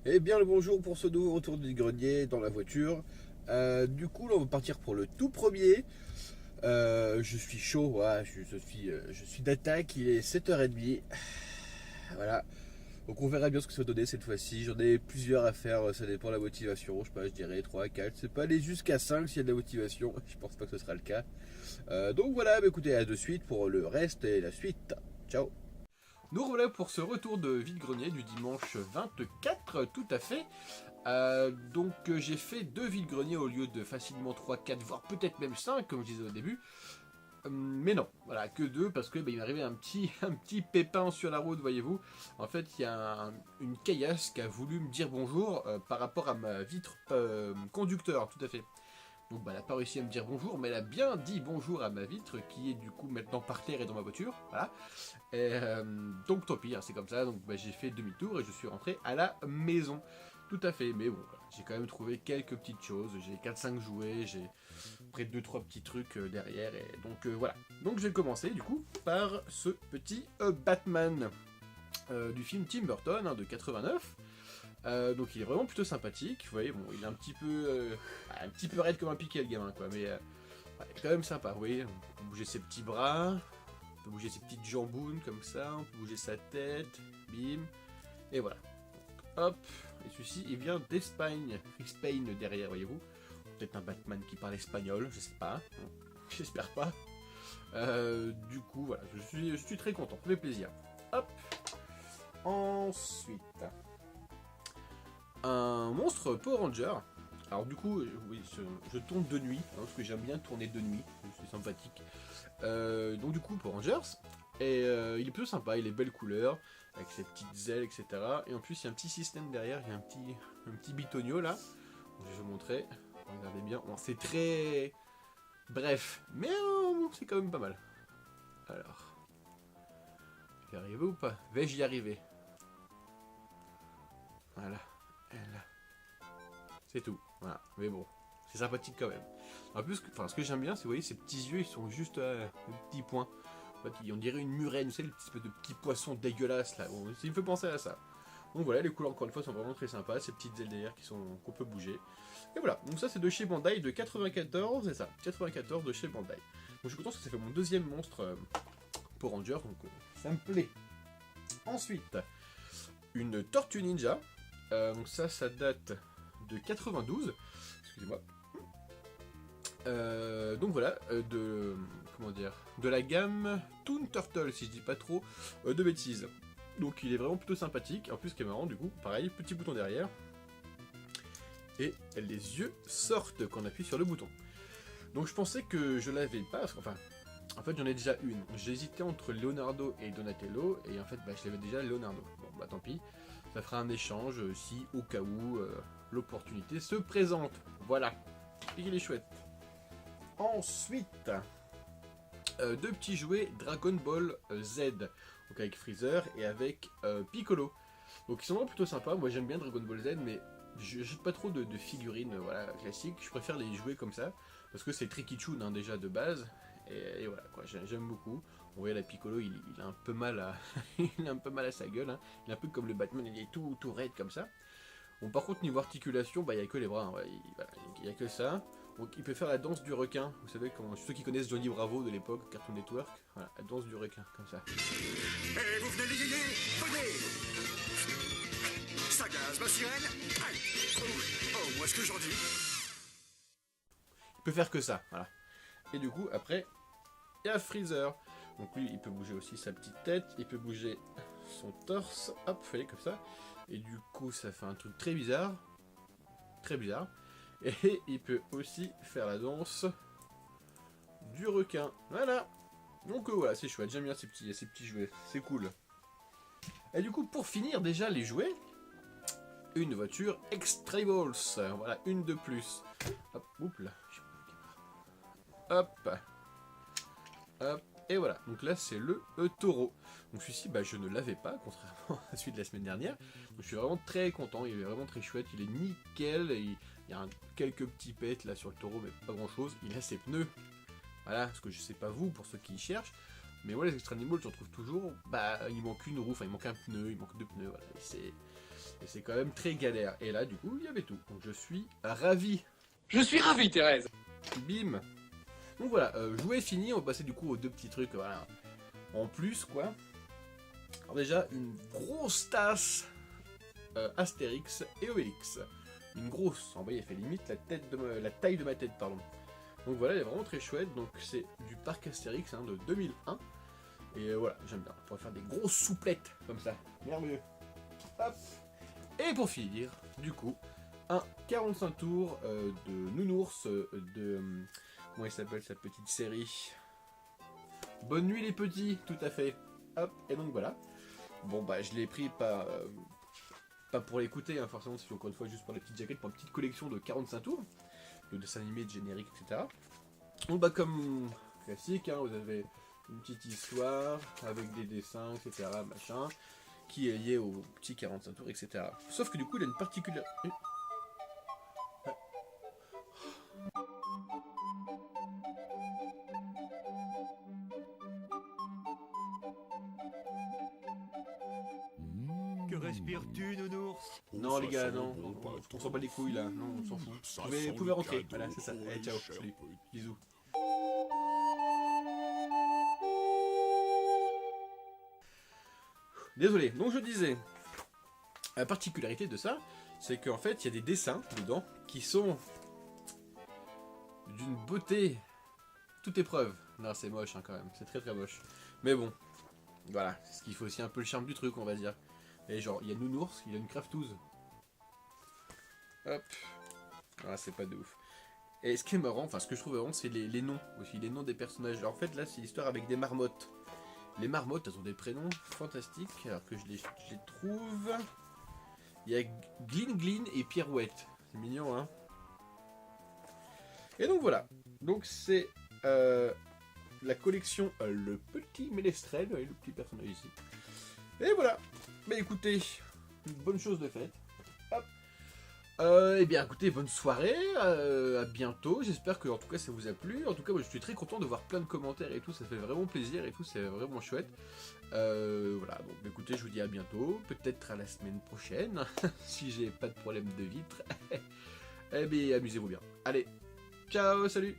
Eh bien le bonjour pour ce nouveau retour du grenier dans la voiture. Du coup là on va partir pour le tout premier. Je suis chaud, ouais, je suis d'attaque, il est 7h30. Voilà. Donc on verra bien ce que ça va donner cette fois-ci. J'en ai plusieurs à faire, ça dépend de la motivation. Je sais pas, je dirais 3, 4. C'est pas aller jusqu'à 5 s'il y a de la motivation. Je pense pas que ce sera le cas. Donc voilà, bah écoutez, à de suite pour le reste et la suite. Ciao. Nous revoilà pour ce retour de vide-grenier du dimanche 24, tout à fait. J'ai fait 2 vide-greniers au lieu de facilement 3, 4, voire peut-être même 5, comme je disais au début. Mais non, voilà, que 2 parce que il m'est arrivé un petit pépin sur la route, voyez-vous. En fait, il y a une caillasse qui a voulu me dire bonjour par rapport à ma vitre conducteur, tout à fait. Donc elle n'a pas réussi à me dire bonjour, mais elle a bien dit bonjour à ma vitre, qui est du coup maintenant par terre et dans ma voiture. Voilà. Donc tant pis, hein, c'est comme ça. Donc j'ai fait demi-tour et je suis rentré à la maison. Tout à fait, mais bon, voilà, j'ai quand même trouvé quelques petites choses. J'ai 4-5 jouets, j'ai près de 2-3 petits trucs derrière. Et donc voilà. Donc je vais commencer du coup par ce petit Batman du film Tim Burton hein, de 89. Donc il est vraiment plutôt sympathique. Vous voyez, bon, il est un petit peu raide comme un piquet le gamin, quoi. Mais ouais, quand même sympa. Vous voyez, on peut bouger ses petits bras, on peut bouger ses petites jambounes comme ça, on peut bouger sa tête, bim, et voilà. Donc, hop, et celui-ci il vient d'Espagne, Spain derrière, voyez-vous. Peut-être un Batman qui parle espagnol, je sais pas. J'espère pas. Du coup, voilà, je suis très content, ça fait plaisir. Hop. Ensuite, un monstre Power Ranger. Alors du coup, oui, je tourne de nuit, hein, parce que j'aime bien tourner de nuit, c'est sympathique. Donc du coup, Power Rangers, et il est plutôt sympa, il est belle couleur, avec ses petites ailes, etc. Et en plus, il y a un petit système derrière, il y a un petit bitonio là. Donc, je vais vous montrer, regardez bien. Bon, c'est très bref, mais bon, c'est quand même pas mal. Alors, je vais y arriver ou pas? Vais-je y arriver? Voilà, et là. C'est tout, voilà. Mais bon, c'est sympathique quand même. En plus, ce que j'aime bien, c'est vous voyez, ces petits yeux, ils sont juste des petits points. En fait, on dirait une murène, vous savez, le petit peu de petits poissons dégueulasses là. Bon, il me fait penser à ça. Donc voilà, les couleurs encore une fois sont vraiment très sympas, ces petites ailes derrière qu'on peut bouger. Et voilà, donc ça c'est de chez Bandai de 94, c'est ça, 94 de chez Bandai. Donc je suis content parce que ça fait mon deuxième monstre pour Ranger, donc ça me plaît. Ensuite, une Tortue Ninja. Donc ça date de 92, excusez-moi. Donc voilà, de la gamme Toon Turtle, si je dis pas trop de bêtises. Donc il est vraiment plutôt sympathique. En plus, ce qui est marrant, du coup, pareil, petit bouton derrière. Et les yeux sortent quand on appuie sur le bouton. Donc je pensais que je l'avais pas, parce qu'enfin, en fait j'en ai déjà une. J'hésitais entre Leonardo et Donatello, et en fait je l'avais déjà Leonardo. Bon bah tant pis, ça fera un échange si au cas où l'opportunité se présente. Voilà, et il est chouette. Ensuite, deux petits jouets Dragon Ball Z, donc avec Freezer et avec Piccolo. Donc ils sont vraiment plutôt sympas. Moi j'aime bien Dragon Ball Z, mais je jette pas trop de figurines voilà, classiques. Je préfère les jouer comme ça, parce que c'est Tricky-chun hein, déjà de base. Et voilà, quoi, j'aime beaucoup. On voit la Piccolo, il a un peu mal à, il a un peu mal à sa gueule. Hein. Il est un peu comme le Batman, il est tout raide comme ça. Bon, par contre, niveau articulation, il n'y a que les bras, hein, il n'y a que ça. Donc, il peut faire la danse du requin. Vous savez, ceux qui connaissent Johnny Bravo de l'époque, Cartoon Network, voilà, la danse du requin, comme ça. Et vous venez les yéyés, venez. Ça gaz, ma sirène. Aïe. Oh, moi ce que j'en dis. Il peut faire que ça, voilà. Et du coup, après, il y a Freezer. Donc lui, il peut bouger aussi sa petite tête, il peut bouger son torse, hop, vous voyez, comme ça. Et du coup, ça fait un truc très bizarre. Très bizarre. Et il peut aussi faire la danse du requin. Voilà. Donc voilà, c'est chouette. J'aime bien ces petits jouets. C'est cool. Et du coup, pour finir déjà les jouets, une voiture Extrables. Voilà, une de plus. Hop, oups là. Hop. Hop. Et voilà. Donc là, c'est le taureau. Donc celui-ci, je ne l'avais pas, contrairement à celui de la semaine dernière. Donc je suis vraiment très content. Il est vraiment très chouette. Il est nickel. Il y a quelques petits pets là sur le taureau, mais pas grand chose. Il a ses pneus. Voilà, parce que je sais pas vous, pour ceux qui y cherchent. Mais moi, les Extra Animals, j'en trouve toujours. Il manque une roue, enfin, il manque un pneu, il manque deux pneus. Voilà. Et c'est quand même très galère. Et là, du coup, il y avait tout. Donc je suis ravi. Je suis ravi, Thérèse. Bim. Donc voilà, jouet fini. On va passer du coup aux deux petits trucs, voilà, en plus, quoi. Alors déjà, une grosse tasse Astérix et Obélix. Une grosse, en vrai, elle fait limite la taille de ma tête, pardon. Donc voilà, elle est vraiment très chouette. Donc c'est du parc Astérix de 2001. Et voilà, j'aime bien. On pourrait faire des grosses souplettes comme ça. Merveilleux. Hop. Et pour finir, du coup, un 45 tours de Nounours de... comment il s'appelle cette petite série? Bonne nuit les petits, tout à fait. Hop, et donc voilà. Bon bah je l'ai pris pas pour l'écouter, hein, forcément c'est encore une fois juste pour la petite jaquette, pour une petite collection de 45 tours, de dessins animés, de génériques, etc. Donc bah comme classique, hein, vous avez une petite histoire avec des dessins, etc. machin, qui est lié au petit 45 tours, etc. Sauf que du coup il a une particularité... Que respires-tu, nounours? Non les gars, non, on s'en bat les couilles là, non, on s'en fout. Vous pouvez rentrer, voilà, c'est ça. Allez, ciao, salut, bisous. Désolé, donc je disais, la particularité de ça, c'est qu'en fait, il y a des dessins dedans qui sont d'une beauté toute épreuve. Non, c'est moche quand même, c'est très très moche. Mais bon, voilà, c'est ce qui fait aussi un peu le charme du truc, on va dire. Et genre, il y a Nounours, il a une craftouze. Hop. Ah, c'est pas de ouf. Et ce qui est marrant, enfin ce que je trouve marrant, c'est les noms aussi, les noms des personnages. Alors, en fait, là, c'est l'histoire avec des marmottes. Les marmottes, elles ont des prénoms fantastiques, alors que je les trouve... Il y a Glin Glin et Pirouette. C'est mignon, hein. Et donc voilà. Donc c'est la collection Le Petit Ménestrel, et le petit personnage ici. Et voilà. Mais écoutez, une bonne chose de faite. Hop. Eh bien écoutez, bonne soirée, à bientôt, j'espère que en tout cas ça vous a plu. En tout cas moi je suis très content de voir plein de commentaires et tout, ça fait vraiment plaisir et tout, c'est vraiment chouette. Voilà, donc écoutez, je vous dis à bientôt, peut-être à la semaine prochaine, si j'ai pas de problème de vitre. Eh bien amusez-vous bien. Allez, ciao, salut.